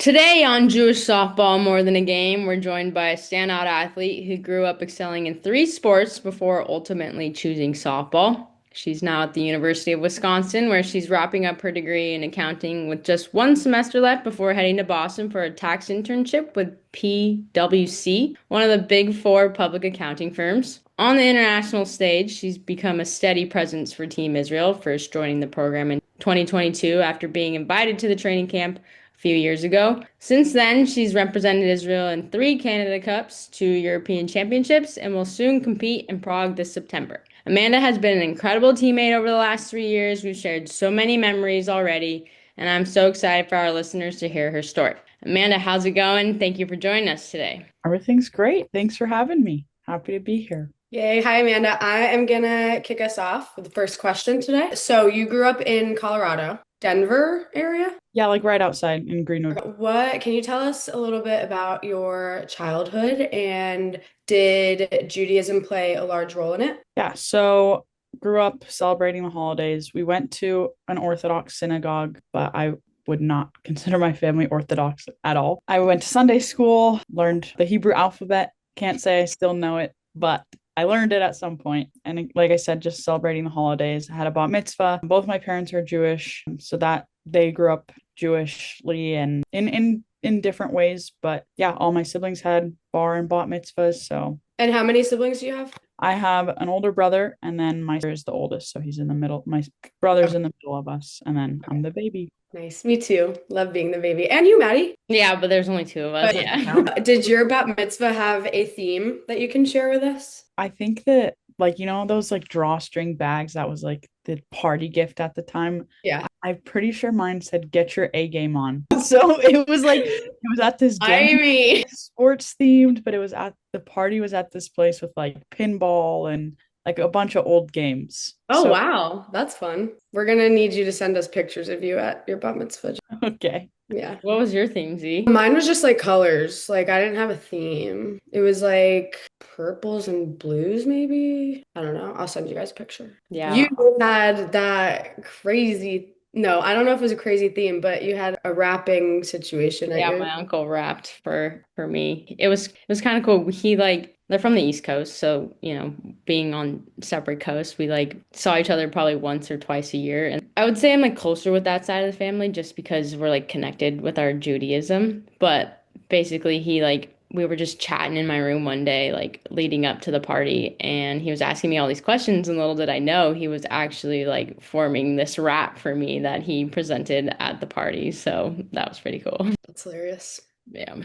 Today on Jewish Softball More Than a Game, we're joined by a standout athlete who grew up excelling in three sports before ultimately choosing softball. She's now at the University of Wisconsin, where she's wrapping up her degree in accounting with just one semester left before heading to Boston for a tax internship with PwC, one of the big four public accounting firms. On the international stage, she's become a steady presence for Team Israel, first joining the program in 2022 after being invited to the training camp few years ago. Since then, she's represented Israel in three Canada Cups, two European Championships, and will soon compete in Prague this September. Amanda has been an incredible teammate over the last 3 years. We've shared so many memories already, and I'm so excited for our listeners to hear her story. Amanda, how's it going? Thank you for joining us today. Everything's great. Thanks for having me. Happy to be here. Yay. Hi, Amanda. I am gonna kick us off with the first question today. So you grew up in Colorado, Denver area? Yeah, like right outside in Greenwood. What can you tell us a little bit about your childhood and did Judaism play a large role in it? Yeah, so grew up celebrating the holidays. We went to an Orthodox synagogue, but I would not consider my family Orthodox at all. I went to Sunday school, learned the Hebrew alphabet. Can't say I still know it, but I learned it at some point. And like I said, just celebrating the holidays. I had a bat mitzvah. Both my parents are Jewish, so that they grew up Jewishly and in different ways. But yeah, all my siblings had bar and bat mitzvahs. So And how many siblings do you have? I have an older brother, and then my sister is the oldest, so he's in the middle. My brother's in the middle of us, and then I'm the baby. Nice. Me too. Love being the baby. And you, Maddie. Yeah, but there's only two of us. But Yeah. did your bat mitzvah have a theme that you can share with us? I think that like those like drawstring bags that was like the party gift at the time. Yeah. I'm pretty sure mine said "Get your A game on." So it was at this gym, I mean, sports themed, but it was at the party was at this place with like pinball and like a bunch of old games. Oh, So wow. That's fun. We're gonna need you to send us pictures of you at your bat mitzvah. okay. Yeah. what was your theme, Z? Mine was just like colors. Like I didn't have a theme. It was like purples and blues, maybe. I don't know. I'll send you guys a picture. Yeah. You had that crazy, no, I don't know if it was a crazy theme, but you had a wrapping situation at Yeah, your. my uncle rapped for me. It was kind of cool. They're from the East Coast, so being on separate coasts, we like saw each other probably once or twice a year. And I would say I'm like closer with that side of the family just because we're like connected with our Judaism. But basically he like we were just chatting in my room one day, like leading up to the party, and he was asking me all these questions, and little did I know he was actually like forming this rap for me that he presented at the party. So that was pretty cool. That's hilarious. Yeah.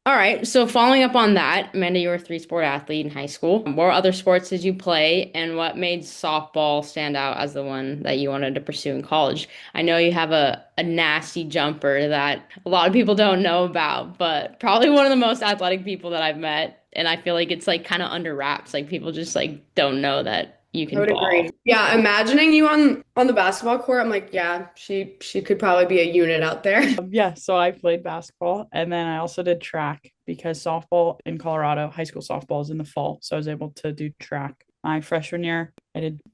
All right. So following up on that, Amanda, you were a three-sport athlete in high school. What other sports did you play, and what made softball stand out as the one that you wanted to pursue in college? I know you have a nasty jumper that a lot of people don't know about, but probably one of the most athletic people that I've met. And I feel like it's like kind of under wraps. Like people just like don't know that you I can would ball. agree. Yeah, imagining you on the basketball court, I'm like, yeah, she could probably be a unit out there. Yeah, so I played basketball and then I also did track because softball in Colorado, high school softball is in the fall. So I was able to do track. My freshman year,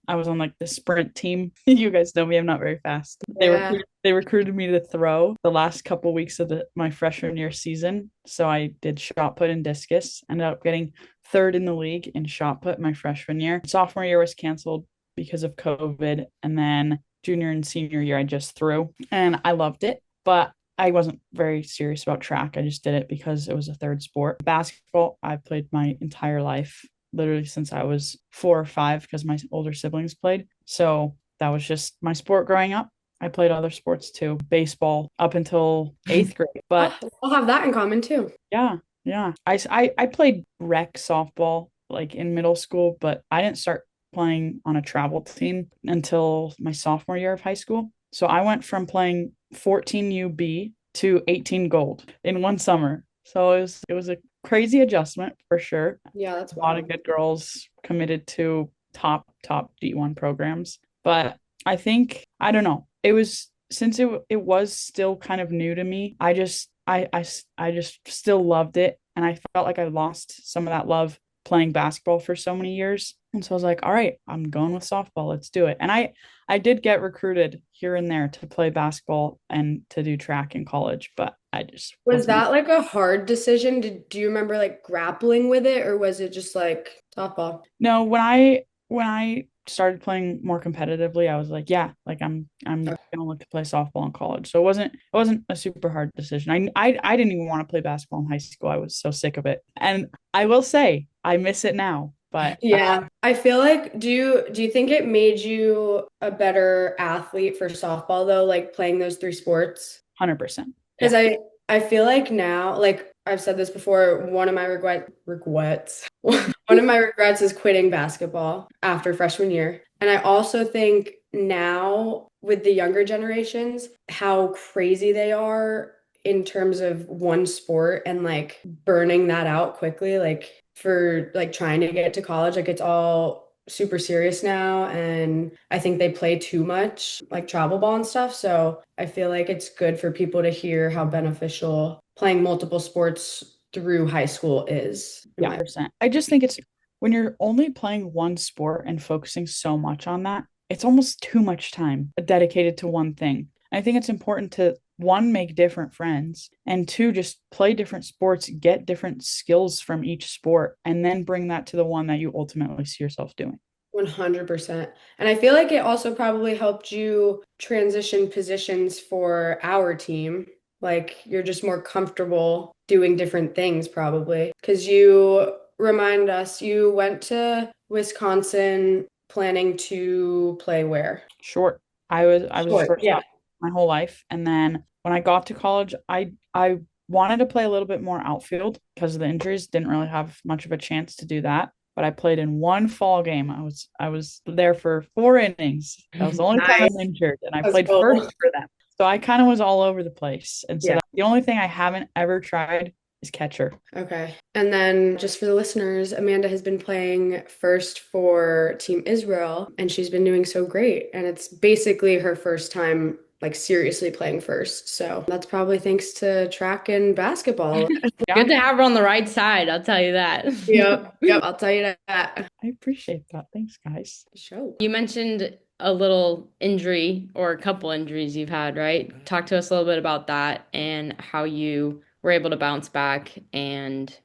I was on like the sprint team. You guys know me, I'm not very fast. Yeah. They recruited me to throw the last couple weeks of my freshman year season. So I did shot put and discus. Ended up getting third in the league in shot put my freshman year. Sophomore year was canceled because of COVID. And then junior and senior year, I just threw and I loved it. But I wasn't very serious about track. I just did it because it was a third sport. Basketball, I played my entire life, literally since I was 4 or 5, because my older siblings played. So that was just my sport growing up. I played other sports too, baseball up until eighth grade. But I'll have that in common too. yeah, yeah. I played rec softball like in middle school, but I didn't start playing on a travel team until my sophomore year of high school. So I went from playing 14 UB to 18 gold in one summer. So it was a crazy adjustment for sure. Yeah, that's A lot of wild. good girls committed to top D1 programs. But I think I don't know. It was since it was still kind of new to me. I just still loved it, and I felt like I lost some of that love playing basketball for so many years. And so I was like, all right, I'm going with softball. Let's do it. And I did get recruited here and there to play basketball and to do track in college, but I just Was wasn't. that like a hard decision? Do you remember like grappling with it, or was it just like softball? No, when I started playing more competitively, I was like, yeah, like I'm gonna look to play softball in college. So it wasn't a super hard decision. I didn't even want to play basketball in high school. I was so sick of it. And I will say I miss it now, but Yeah. I feel like do you think it made you a better athlete for softball though, like playing those three sports? 100%. Because Yeah, I feel like now, like I've said this before, one of my regrets, one of my regrets is quitting basketball after freshman year. And I also think now with the younger generations, how crazy they are in terms of one sport and like burning that out quickly, like for like trying to get to college, like it's all super serious now. And I think they play too much, like travel ball and stuff. So I feel like it's good for people to hear how beneficial playing multiple sports through high school is, in yeah, my. percent. I just think it's when you're only playing one sport and focusing so much on that, it's almost too much time dedicated to one thing. I think it's important to one, make different friends, and two, just play different sports, get different skills from each sport, and then bring that to the one that you ultimately see yourself doing. 100%. And I feel like it also probably helped you transition positions for our team. Like you're just more comfortable doing different things probably. Because you remind us you went to Wisconsin planning to play where? Short. I was a Short. Yeah. shortstop my whole life, and then when I got to college, I wanted to play a little bit more outfield because of the injuries. Didn't really have much of a chance to do that. But I played in one fall game. I was there for 4 innings. That was the only time I'm Nice. injured, and I Let's played first go. for them. So I kind of was all over the place. And so Yeah. that's the only thing I haven't ever tried is catcher. Okay. And then just for the listeners, Amanda has been playing first for Team Israel, and she's been doing so great. And it's basically her first time like seriously playing first. So that's probably thanks to track and basketball. Yeah, Good to have her on the right side, I'll tell you that. Yep. Yep. I'll tell you that. I appreciate that. Thanks, guys. Show. You mentioned a little injury or a couple injuries you've had, right? Talk to us a little bit about that and how you were able to bounce back. And,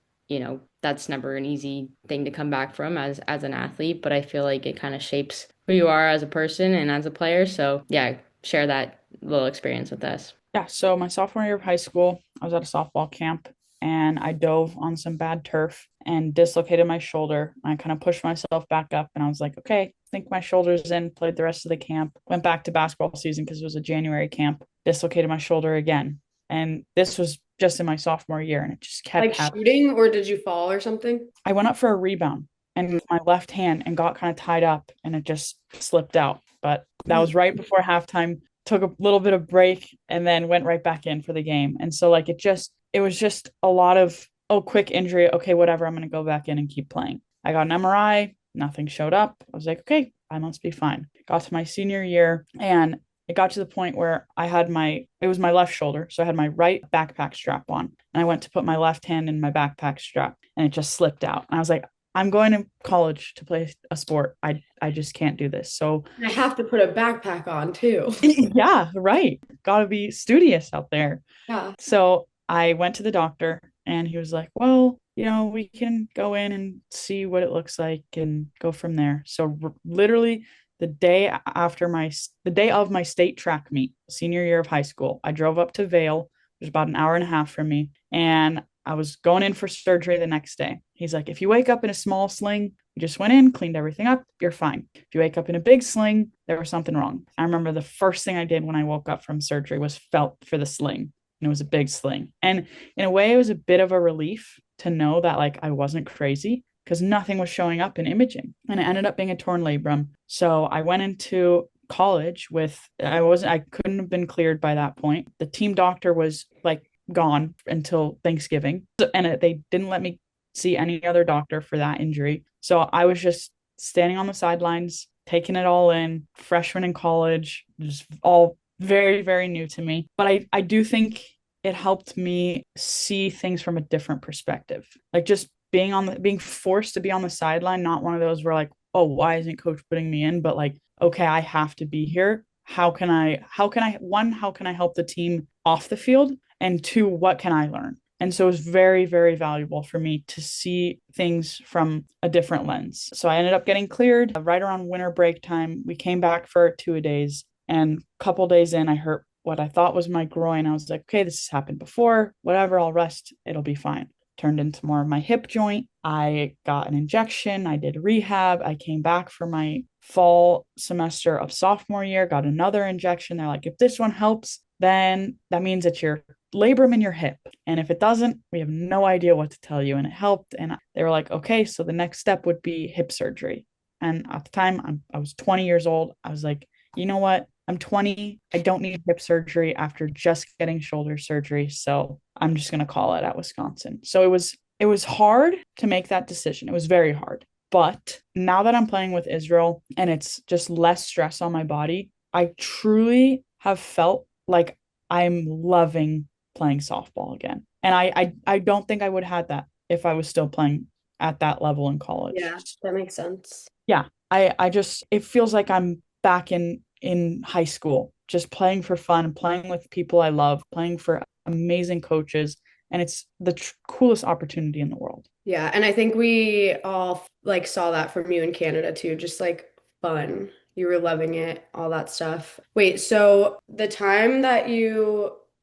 that's never an easy thing to come back from as an athlete, but I feel like it kind of shapes who you are as a person and as a player. So, yeah, share that little experience with us. Yeah, so my sophomore year of high school, I was at a softball camp and I dove on some bad turf and dislocated my shoulder. I kind of pushed myself back up and I was like, okay, I think my shoulder's in, played the rest of the camp, went back to basketball season because it was a January camp, dislocated my shoulder again. And this was just in my sophomore year and it just kept Like happening. shooting, or did you fall or something? I went up for a rebound and my left hand and got kind of tied up and it just slipped out. But that was right before halftime. Took a little bit of break and then went right back in for the game. And so like it was just a lot of oh quick injury. Okay, whatever. I'm gonna go back in and keep playing. I got an MRI, nothing showed up. I was like, okay, I must be fine. Got to my senior year and it got to the point where it was my left shoulder. So I had my right backpack strap on and I went to put my left hand in my backpack strap and it just slipped out. And I was like, I'm going to college to play a sport. I just can't do this. So I have to put a backpack on too. yeah, right. Got to be studious out there. Yeah. So I went to the doctor and he was like, well, we can go in and see what it looks like and go from there. So literally the day of my state track meet, senior year of high school, I drove up to Vale, which is about an hour and a half from me, and I was going in for surgery the next day. He's like, if you wake up in a small sling, you just went in, cleaned everything up, you're fine. If you wake up in a big sling, there was something wrong. I remember the first thing I did when I woke up from surgery was felt for the sling. And it was a big sling. And in a way, it was a bit of a relief to know that like I wasn't crazy because nothing was showing up in imaging. And it ended up being a torn labrum. So I went into college I couldn't have been cleared by that point. The team doctor was like gone until Thanksgiving. And they didn't let me see any other doctor for that injury. So I was just standing on the sidelines, taking it all in, freshman in college, just all very, very new to me. But I do think it helped me see things from a different perspective. Like just being forced to be on the sideline, not one of those where like, oh, why isn't coach putting me in? But like, okay, I have to be here. How can I help the team off the field? And two, what can I learn? And so it was very, very valuable for me to see things from a different lens. So I ended up getting cleared right around winter break time. We came back for 2 days, and a couple days in, I hurt what I thought was my groin. I was like, okay, this has happened before, whatever, I'll rest, it'll be fine. Turned into more of my hip joint. I got an injection, I did rehab, I came back for my fall semester of sophomore year, got another injection. They're like, if this one helps, then that means that you're labrum in your hip. And if it doesn't, we have no idea what to tell you. And it helped. And they were like, okay, so the next step would be hip surgery. And at the time, I was 20 years old. I was like, you know what? I'm 20. I don't need hip surgery after just getting shoulder surgery. So I'm just going to call it at Wisconsin. So it was hard to make that decision. It was very hard. But now that I'm playing with Israel and it's just less stress on my body, I truly have felt like I'm loving playing softball again. And I don't think I would have had that if I was still playing at that level in college. Yeah, that makes sense. Yeah. I just it feels like I'm back in high school, just playing for fun, playing with people I love, playing for amazing coaches, and it's the coolest opportunity in the world. Yeah, and I think we all like saw that from you in Canada too, just like fun. You were loving it, all that stuff. Wait, so the time that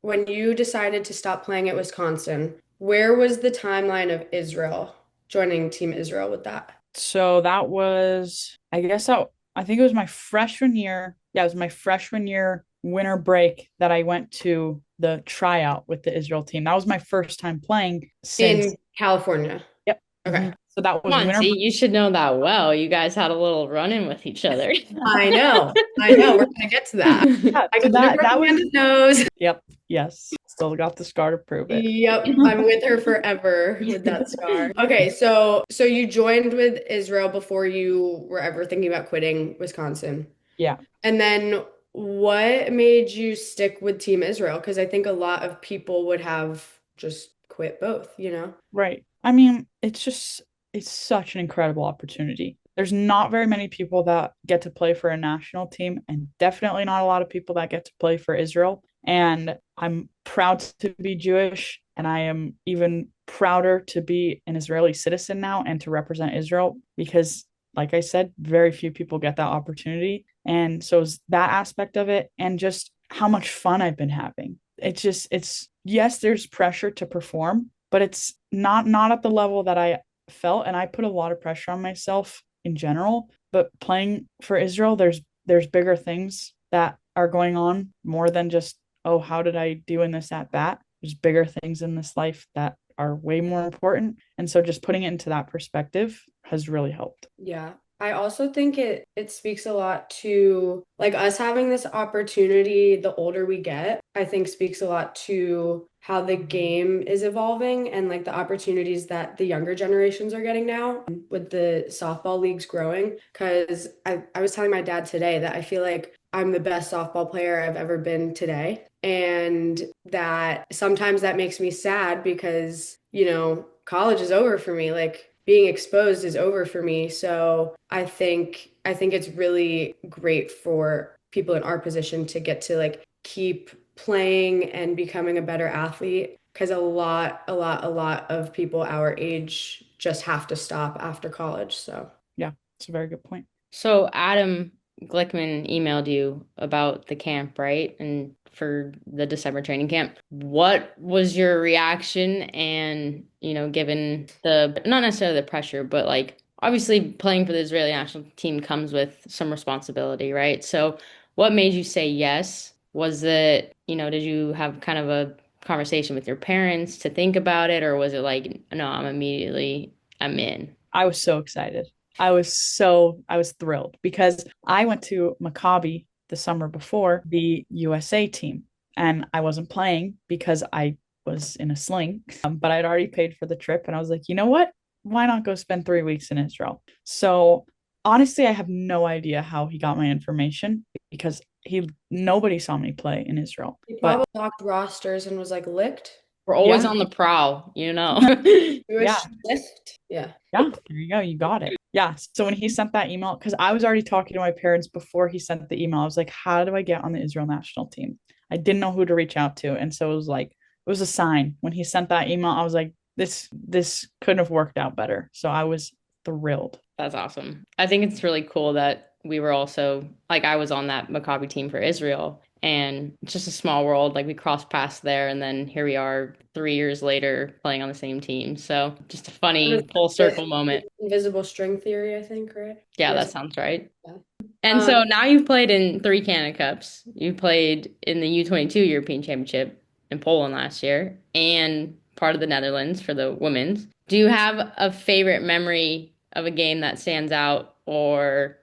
when you decided to stop playing at Wisconsin, where was the timeline of Israel, joining Team Israel with that? So that was, I guess, I think it was my freshman year. Yeah, it was my freshman year winter break that I went to the tryout with the Israel team. That was my first time playing since. In California. Yep. Okay. So that Come was on, winter. see, you should know that well. You guys had a little run-in with each other. I know. I know. We're gonna get to that. Yeah, I so got the that was. Amanda's nose. Yep. Yes. Still got the scar to prove it. Yep, I'm with her forever with that scar. Okay, so you joined with Israel before you were ever thinking about quitting Wisconsin. Yeah. And then what made you stick with Team Israel? Because I think a lot of people would have just quit both, you know? Right. I mean, it's such an incredible opportunity. There's not very many people that get to play for a national team, and definitely not a lot of people that get to play for Israel. And I'm proud to be Jewish, and I am even prouder to be an Israeli citizen now and to represent Israel because, like I said, very few people get that opportunity. And so it's that aspect of it, and just how much fun I've been having. It's yes, there's pressure to perform, but it's not at the level that I felt, and I put a lot of pressure on myself in general. But playing for Israel, there's bigger things that are going on more than just, oh, how did I do in this at bat? There's bigger things in this life that are way more important. And so just putting it into that perspective has really helped. Yeah. I also think it speaks a lot to like us having this opportunity the older we get, I think speaks a lot to how the game is evolving and like the opportunities that the younger generations are getting now with the softball leagues growing. Because I was telling my dad today that I feel like I'm the best softball player I've ever been today. And that sometimes that makes me sad because, college is over for me. Like being exposed is over for me. So I think it's really great for people in our position to get to like keep playing and becoming a better athlete because a lot of people our age just have to stop after college. So Yeah, it's a very good point. So Adam Glickman emailed you about the camp, right? And for the December training camp. What was your reaction? And, given the, not necessarily the pressure, but like obviously playing for the Israeli national team comes with some responsibility, right? So what made you say yes? Was it, did you have kind of a conversation with your parents to think about it? Or was it like, no, I'm in? I was so excited. I was thrilled because I went to Maccabi the summer before the USA team, and I wasn't playing because I was in a sling, but I'd already paid for the trip, and I was like, you know what? Why not go spend 3 weeks in Israel? So honestly, I have no idea how he got my information because he nobody saw me play in Israel. he But probably blocked rosters and was like licked. We're always yeah, on the prowl, Jewish yeah, lift. Yeah. yeah, there you go. You got it. Yeah. So when he sent that email, because I was already talking to my parents before he sent the email, I was like, how do I get on the Israel national team? I didn't know who to reach out to. And so it was like, was a sign. When he sent that email, I was like, this couldn't have worked out better. So I was thrilled. That's awesome. I think it's really cool that we were also like I was on that Maccabi team for Israel and it's just a small world. Like we crossed paths there and then here we are 3 years later playing on the same team. So just a What is funny full the circle moment. invisible string theory, I think, right? Yeah, Yes. that sounds right. Yeah. And Um, so now you've played in three Canada Cups. You played in the U22 European Championship in Poland last year and part of the Netherlands for the women's. Do you have a favorite memory of a game that stands out or,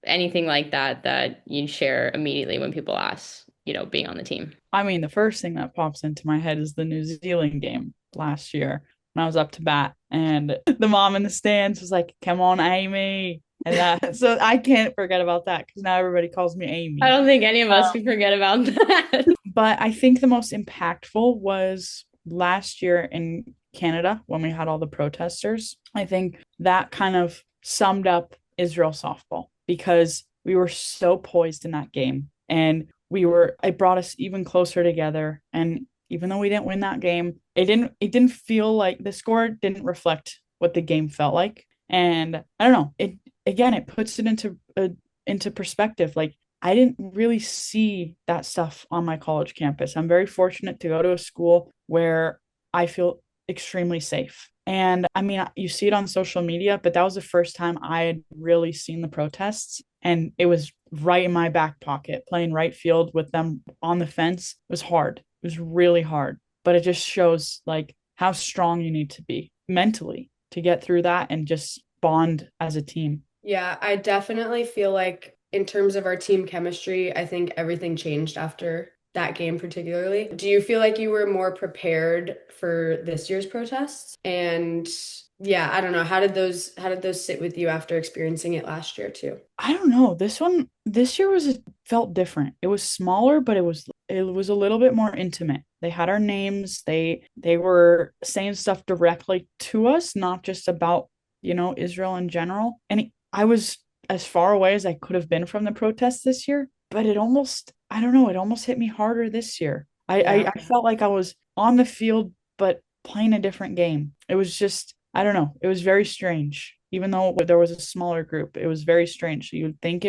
anything like that that you share immediately when people ask, being on the team? I mean, the first thing that pops into my head is the New Zealand game last year when I was up to bat, and the mom in the stands was like, "Come on, Amy." And that, so I can't forget about that because now everybody calls me I Amy. don't think any of us can forget about that. But I think the most impactful was last year in Canada when we had all the protesters. I think that kind of summed up Israel softball because we were so poised in that game and it brought us even closer together. And even though we didn't win that game, it didn't feel like the score didn't reflect what the game felt like. And I don't know, it puts it into perspective. Like I didn't really see that stuff on my college campus. I'm very fortunate to go to a school where I feel extremely safe. And I mean, you see it on social media, but that was the first time I had really seen the protests. And it was right in my back pocket. Playing right field with them on the fence was hard. It was really hard. But it just shows like how strong you need to be mentally to get through that and just bond as a team. yeah, I definitely feel like in terms of our team chemistry, I think everything changed after that game particularly. Do you feel like you were more prepared for this year's protests? And yeah, I don't know. How did those sit with you after experiencing it last year too? I don't know. This year felt different. It was smaller, but it was a little bit more intimate. They had our names. They were saying stuff directly to us, not just about, Israel in general. And I was as far away as I could have been from the protests this year, but I don't know, it almost hit me harder this year. Yeah. I felt like I was on the field, but playing a different game. It was just, I don't know, it was very strange. Even though there was a smaller group, it was very strange. You would think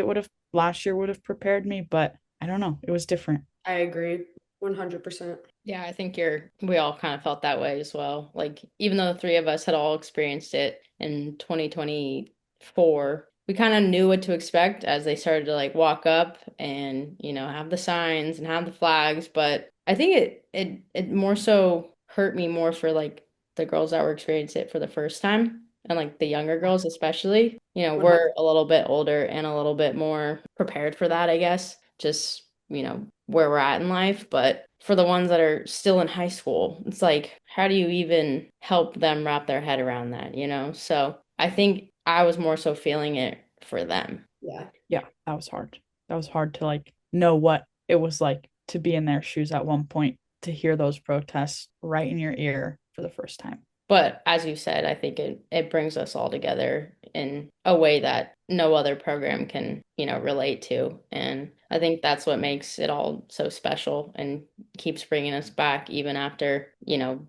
last year would have prepared me, but I don't know, it was different. I agree 100%. Yeah, I think we all kind of felt that way as well. Like, even though the three of us had all experienced it in 2024, we kind of knew what to expect as they started to like walk up and, have the signs and have the flags. But I think it more so hurt me more for like the girls that were experiencing it for the first time and like the younger girls especially. We're a little bit older and a little bit more prepared for that, I guess. Just, where we're at in life. But for the ones that are still in high school, it's like, how do you even help them wrap their head around that? So I think I was more so feeling it for them. Yeah. Yeah, that was hard. That was hard to like know what it was like to be in their shoes at one point, to hear those protests right in your ear for the first time. But as you said, I think it brings us all together in a way that no other program can, relate to. And I think that's what makes it all so special and keeps bringing us back even after,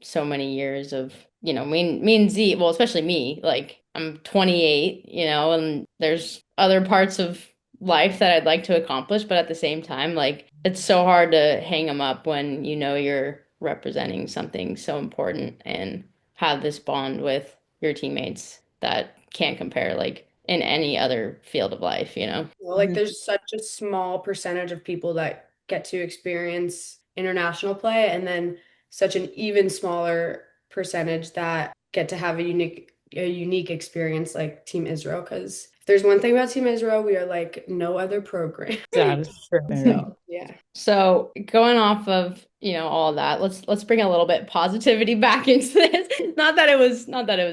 so many years of, me and Z, well, especially me, like I'm 28, and there's other parts of life that I'd like to accomplish, but at the same time, like it's so hard to hang them up when you're representing something so important and have this bond with your teammates that can't compare like in any other field of life. Well, like Mhm. there's such a small percentage of people that get to experience international play, and then such an even smaller percentage that get to have a unique experience like Team Israel. Because if there's one thing about Team Israel, we are like no other program. That is true. Very. So yeah. So going off of, all of that, let's bring a little bit positivity back into this. Not that it was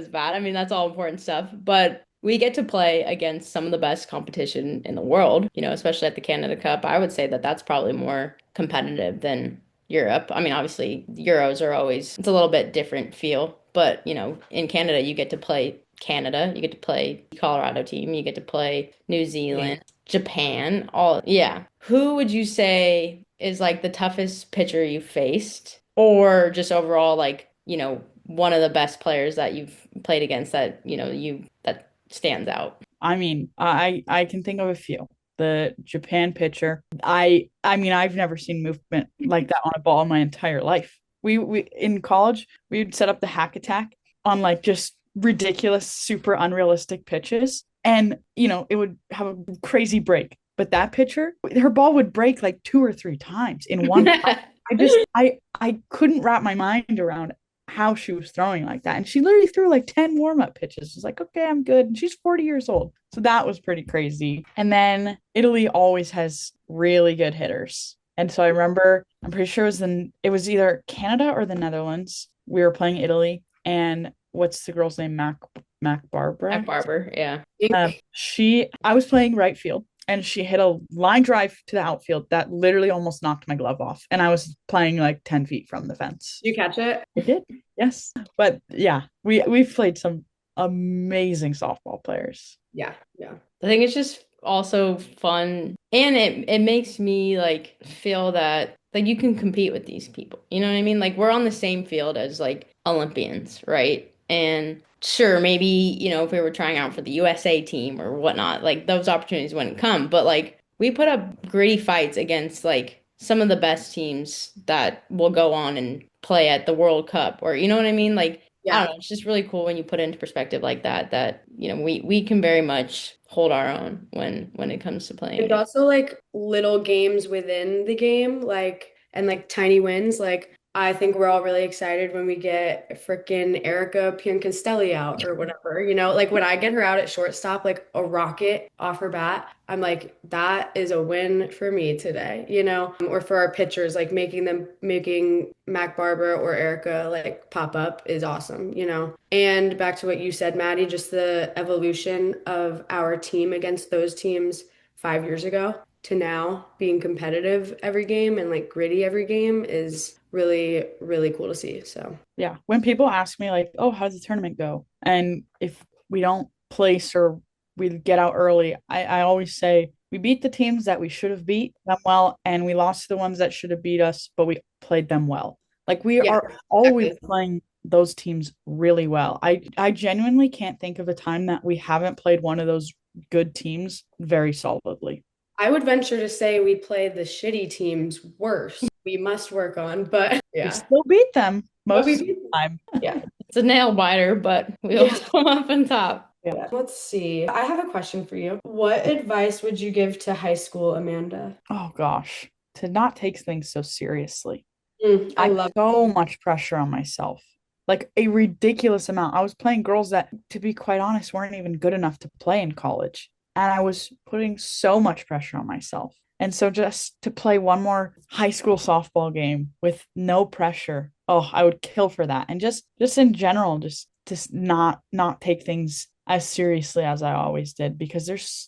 bad. I mean, that's all important stuff, but we get to play against some of the best competition in the world, especially at the Canada Cup. I would say that that's probably more competitive than Europe. I mean, obviously, Euros are always, it's a little bit different feel, but, in Canada, you get to play Canada, you get to play Colorado team, you get to play New Zealand, Japan, all, yeah. Who would you say is like the toughest pitcher you faced? or just overall like, one of the best players that you've played against that, that stands out? I mean, I can think of a few. The Japan pitcher. I mean, I've never seen movement like that on a ball in my entire life. We in college, we would set up the hack attack on like just ridiculous, super unrealistic pitches. And, it would have a crazy break. But that pitcher, her ball would break like two or three times in one. I couldn't wrap my mind around how she was throwing like that. And she literally threw like 10 warm-up pitches. It's like, okay, I'm good. And she's 40 years old. So that was pretty crazy. And then Italy always has really good hitters. And so I remember, I'm pretty sure it was either Canada or the Netherlands. We were playing Italy. And what's the girl's name? Mac Matt Barbara. Barber, yeah. I was playing right field and she hit a line drive to the outfield that literally almost knocked my glove off. And I was playing like 10 feet from the fence. Did you catch it? I did. Yes. But yeah, we've played some amazing softball players. Yeah, yeah. I think it's just also fun and it makes me like feel that like you can compete with these people. You know what I mean? Like we're on the same field as like Olympians, right? And sure, maybe, if we were trying out for the USA team or whatnot, like those opportunities wouldn't come. But like we put up gritty fights against like some of the best teams that will go on and play at the World Cup or you know what I mean? Like I don't Yeah. know. It's just really cool when you put it into perspective like that, we can very much hold our own when it comes to playing And against. also like little games within the game, like and like tiny wins. Like I think we're all really excited when we get freaking Erica Piancastelli out or whatever. Like when I get her out at shortstop, like a rocket off her bat, I'm like, that is a win for me today. Or for our pitchers, like making Mac Barber or Erica like pop up is awesome. And back to what you said, Maddie, just the evolution of our team against those teams 5 years ago to now being competitive every game and like gritty every game is really, really cool to see. So, Yeah. When people ask me like, "Oh, how does the tournament go?" And if we don't place or we get out early, I always say we beat the teams that we should have beat them well, and we lost to the ones that should have beat us, but we played them well. Like we yeah, are always exactly. playing those teams really well. I genuinely can't think of a time that we haven't played one of those good teams very solidly. I would venture to say we play the shitty teams worse. We must work on, but We yeah. still beat them But we most of beat the time. Yeah. It's a nail biter, but we'll Yeah. come up on top. Yeah. Yeah. Let's see. I have a question for you. What advice would you give to high school Amanda? Oh gosh, to not take things so seriously. I I had love so much pressure on myself, like a ridiculous amount. I was playing girls that, to be quite honest, weren't even good enough to play in college. And I was putting so much pressure on myself. And so just to play one more high school softball game with no pressure, oh, I would kill for that. And just in general, just not take things as seriously as I always did because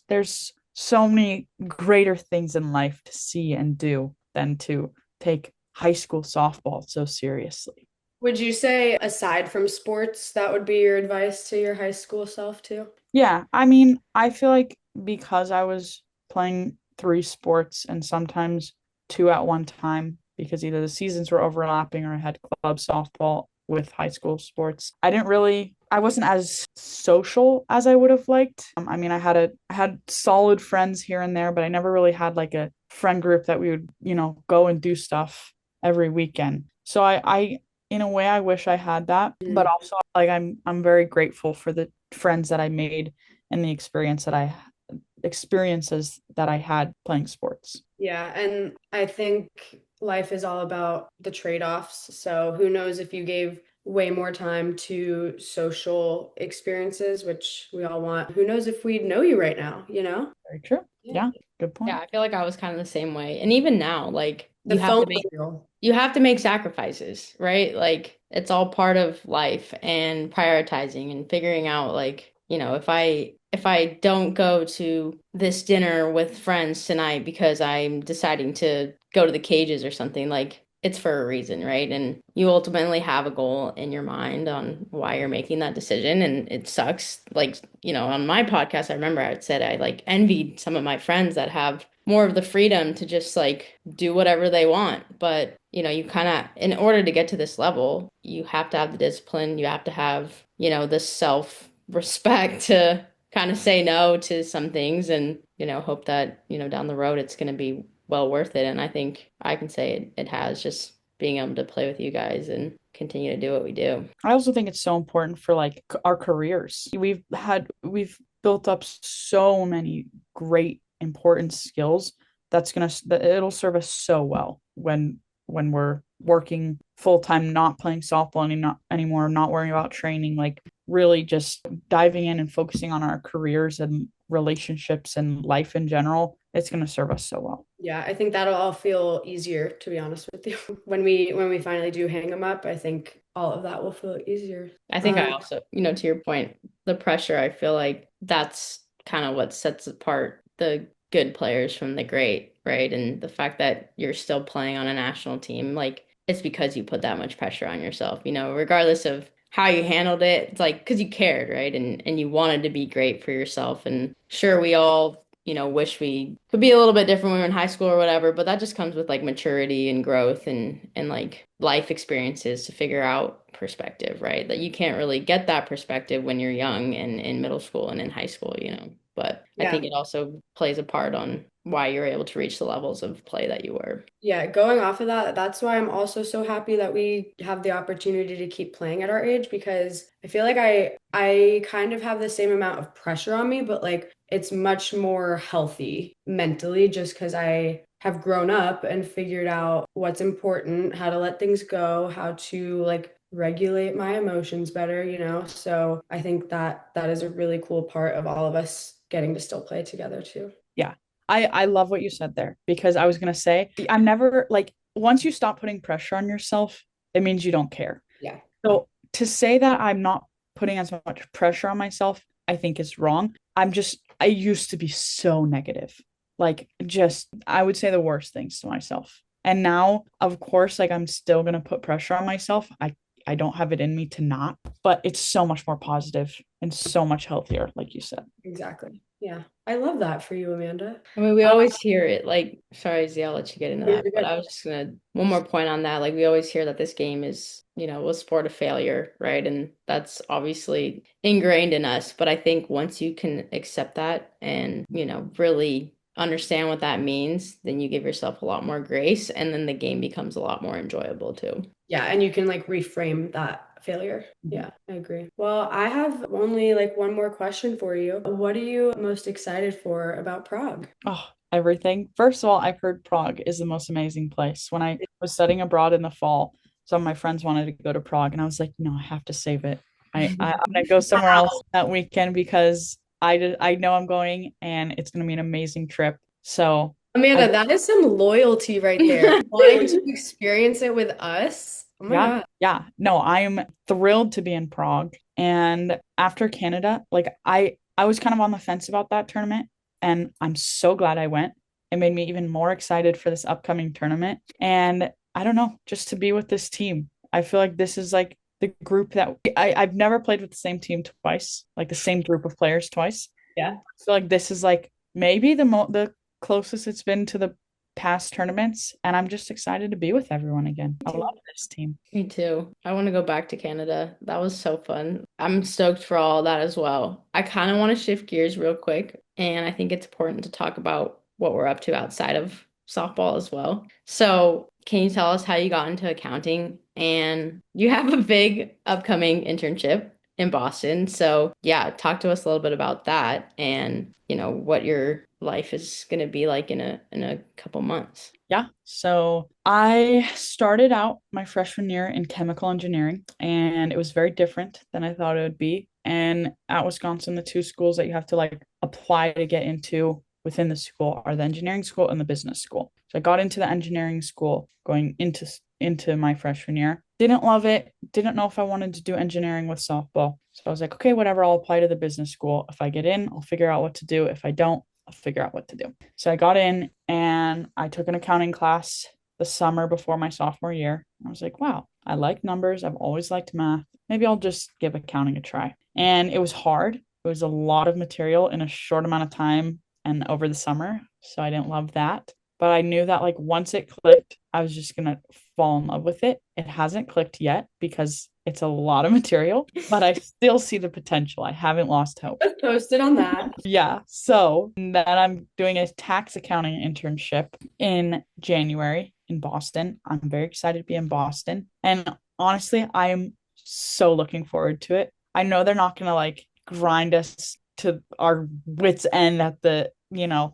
there's so many greater things in life to see and do than to take high school softball so seriously. Would you say, aside from sports, that would be your advice to your high school self too? Yeah, I mean, I feel like because I was playing three sports and sometimes two at one time because either the seasons were overlapping or I had club softball with high school sports. I wasn't as social as I would have liked. I mean, I had solid friends here and there, but I never really had like a friend group that we would, go and do stuff every weekend. So I in a way I wish I had that, but Mm. also like I'm very grateful for the friends that I made and the experiences that I had playing sports. Yeah, and I think life is all about the trade-offs. So who knows if you gave way more time to social experiences, which we all want, who knows if we'd know you right now? Very true. Yeah. Yeah, good Yeah, point. I feel like I was kind of the same way. And even now, like The phone was real. you have to make sacrifices, right? Like it's all part of life and prioritizing and figuring out like, if I don't go to this dinner with friends tonight because I'm deciding to go to the cages or something, like it's for a reason, right? And you ultimately have a goal in your mind on why you're making that decision. And it sucks. Like, on my podcast, I remember I said I like envied some of my friends that have more of the freedom to just like do whatever they want. But, you kind of, in order to get to this level, you have to have the discipline, you have to have, the self-respect to kind of say no to some things and, hope that, down the road it's going to be well worth it. And I think I can say it has, just being able to play with you guys and continue to do what we do. I also think it's so important for like our careers. We've built up so many great important skills that it'll serve us so well when we're working full time, not playing softball anymore, not worrying about training, like really just diving in and focusing on our careers and relationships and life in general. It's going to serve us so well. Yeah, I think that'll all feel easier, to be honest with you. When we finally do hang them up, I think all of that will feel easier. I think I also, to your point, the pressure, I feel like that's kind of what sets apart the good players from the great, right? And the fact that you're still playing on a national team, like it's because you put that much pressure on yourself, regardless of how you handled it. It's like because you cared, right? And you wanted to be great for yourself. And sure, we all wish we could be a little bit different when we were in high school or whatever, but that just comes with like maturity and growth and like life experiences to figure out perspective, right? That you can't really get that perspective when you're young and in middle school and in high school. But I Yeah. think it also plays a part on why you're able to reach the levels of play that you were. Yeah, going off of that, that's why I'm also so happy that we have the opportunity to keep playing at our age because I feel like I kind of have the same amount of pressure on me, but like it's much more healthy mentally just because I have grown up and figured out what's important, how to let things go, how to like regulate my emotions better. So I think that that is a really cool part of all of us getting to still play together too. Yeah. I love what you said there because I was gonna say I'm never like once you stop putting pressure on yourself, it means you don't care. Yeah. So to say that I'm not putting as much pressure on myself, I think is wrong. I used to be so negative. Like just I would say the worst things to myself. And now, of course, like I'm still gonna put pressure on myself. I don't have it in me to not, but it's so much more positive and so much healthier, like you said. Exactly. Yeah. I love that for you, Amanda. I mean, we always hear it like, sorry, Z, I'll let you get into You're that. But good. I was just gonna, one more point on that. Like, we always hear that this game is, a sport of failure, right? And that's obviously ingrained in us. But I think once you can accept that and, really understand what that means, then you give yourself a lot more grace. And then the game becomes a lot more enjoyable too. Yeah, and you can like reframe that failure. Yeah, I agree. Well, I have only like one more question for you. What are you most excited for about Prague? Oh, everything. First of all, I've heard Prague is the most amazing place. When I was studying abroad in the fall, some of my friends wanted to go to Prague, and I was like, no, I have to save it. I'm gonna go somewhere else that weekend because I know I'm going, and it's gonna be an amazing trip. So Amanda, I that is some loyalty right there. Wanting to experience it with us. Oh my yeah, God. yeah, no, I'm thrilled to be in Prague. And after Canada, like I was kind of on the fence about that tournament, and I'm so glad I went. It made me even more excited for this upcoming tournament. And I don't know, just to be with this team. I feel like this is like the group that I've never played with the same team twice, like the same group of players twice. Yeah. I feel like this is like maybe the closest it's been to the past tournaments, and I'm just excited to be with everyone again. I love this team. Me too. I want to go back to Canada. That was so fun. I'm stoked for all that as well. I kind of want to shift gears real quick, and I think it's important to talk about what we're up to outside of softball as well. So, can you tell us how you got into accounting? And you have a big upcoming internship in Boston. So, yeah, talk to us a little bit about that and, what your life is going to be like in a couple months. Yeah. So I started out my freshman year in chemical engineering, and it was very different than I thought it would be. And at Wisconsin, the two schools that you have to like apply to get into within the school are the engineering school and the business school. So I got into the engineering school going into my freshman year. Didn't love it. Didn't know if I wanted to do engineering with softball. So I was like, okay, whatever, I'll apply to the business school. If I get in, I'll figure out what to do. If I don't, I'll figure out what to do. So I got in and I took an accounting class the summer before my sophomore year. I was like, wow, I like numbers. I've always liked math. Maybe I'll just give accounting a try. And it was hard. It was a lot of material in a short amount of time. and over the summer. So I didn't love that. But I knew that like once it clicked, I was just gonna fall in love with it. It hasn't clicked yet because it's a lot of material, but I still see the potential. I haven't lost hope. Posted on that. Yeah. So then I'm doing a tax accounting internship in January in Boston. I'm very excited to be in Boston. And honestly, I am so looking forward to it. I know they're not going to like grind us to our wits' end at the,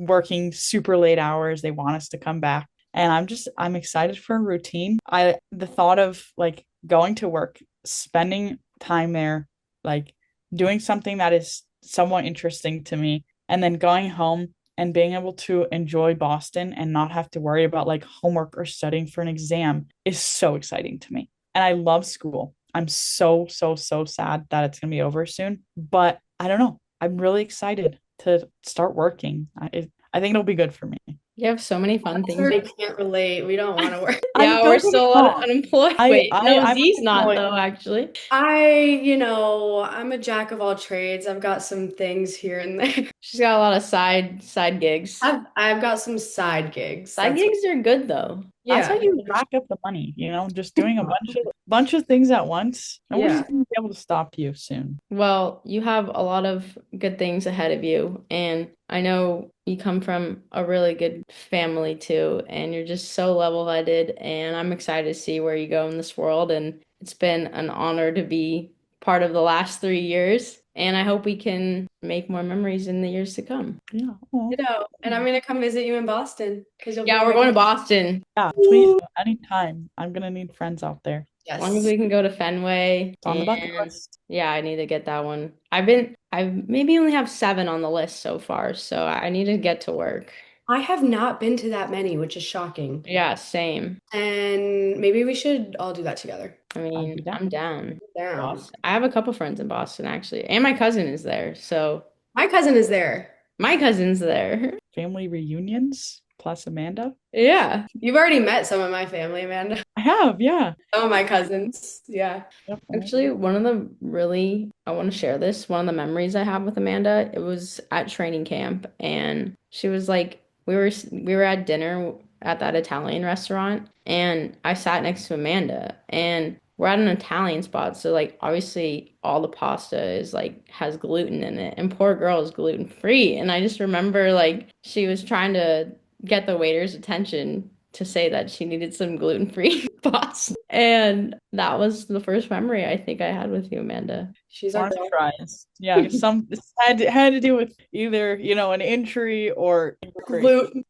working super late hours. They want us to come back. And I'm excited for a routine. The thought of like going to work, spending time there, like doing something that is somewhat interesting to me, and then going home and being able to enjoy Boston and not have to worry about like homework or studying for an exam is so exciting to me. And I love school. I'm so, so, so sad that it's going to be over soon. But I don't know. I'm really excited to start working. I think it'll be good for me. You have so many fun things. I can't relate. We don't want to work. Yeah, we're still unemployed. Wait, no, I'm Z's not unemployed. though, actually. I'm a jack of all trades. I've got some things here and there. She's got a lot of side gigs. I've got some side gigs. Side gigs are good though. That's how Yeah. you rack up the money, just doing a bunch of things at once. Nobody's Yeah. gonna be able to stop you soon. Well, you have a lot of good things ahead of you, and I know you come from a really good family too, and you're just so level-headed, and I'm excited to see where you go in this world, and it's been an honor to be part of the last 3 years, and I hope we can make more memories in the years to come. Yeah. And I'm gonna come visit you in Boston because you'll Yeah, we're going to Boston. Yeah, please, anytime. I'm gonna need friends out there. As long as we can go to Fenway. It's on the bucket list. Yeah, I need to get that one. I maybe only have 7 on the list so far, so I need to get to work. I have not been to that many, which is shocking. Yeah, same. And maybe we should all do that together. I mean, I'm down. Down. I have a couple friends in Boston actually, and my cousin is there. So My cousin is there. my cousin's there. Family reunions plus Amanda. Yeah. You've already met some of my family, Amanda. I have, yeah. Some of my cousins. Yeah. Actually, I want to share this. One of the memories I have with Amanda, it was at training camp, and she was like, we were at dinner at that Italian restaurant, and I sat next to Amanda, and we're at an Italian spot, so like obviously all the pasta is like has gluten in it, and poor girl is gluten free, and I just remember like she was trying to get the waiter's attention to say that she needed some gluten-free pasta. And that was the first memory I think I had with you, Amanda. She's our girl. Fries. Yeah, some had to do with either, an injury or gluten.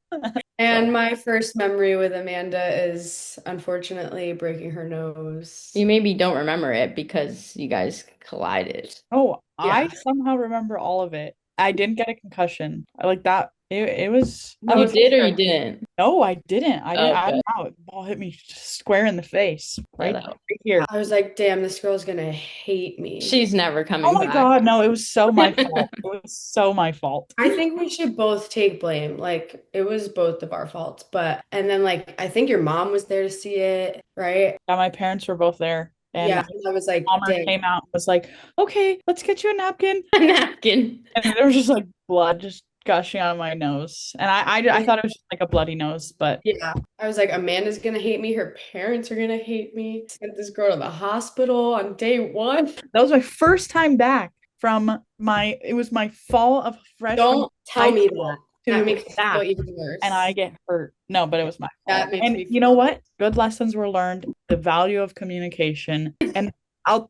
And my first memory with Amanda is unfortunately breaking her nose. You maybe don't remember it because you guys collided. Oh, Yeah. I somehow remember all of it. I didn't get a concussion. Like that. It was. You did or you didn't? No, I didn't. I didn't. I Okay. don't know. The ball hit me square in the face. Right here. I was like, damn, this girl's gonna hate me. She's never coming Oh my back. God, no, it was so my fault. It was so my fault. I think we should both take blame. Like, it was both of our faults. And then, like, I think your mom was there to see it, right? Yeah, my parents were both there. And yeah, I was like, Palmer dang. came out and was like, okay, let's get you a napkin. A napkin. And there was just like blood just gushing out of my nose. And I thought it was just like a bloody nose, but yeah, I was like, Amanda's gonna hate me. Her parents are gonna hate me. Sent this girl to the hospital on day 1. That was my first time back from it was my fall of freshman. Don't tell me that. That makes me that. feel even worse. And I get hurt. No, but it was my fault. That makes and me you know what? Good lessons were learned. The value of communication, and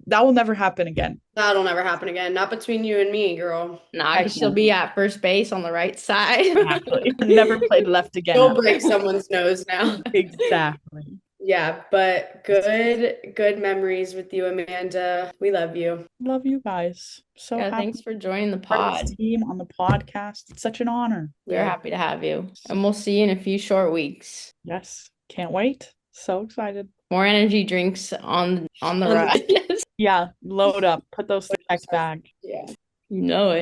that will never happen again. That'll never happen again. Not between you and me, girl. Nah, because she'll be at first base on the right side. Exactly. Never played left again. You'll break someone's nose now. Exactly. Yeah, but good memories with you, Amanda. We love you. Love you guys. So Yeah, happy thanks for joining the part of pod. this team on the podcast. It's such an honor. We're happy to have you. And we'll see you in a few short weeks. Yes. Can't wait. So excited. More energy drinks on the ride. Yeah, load up. Put those in the check bag. Yeah. You know it.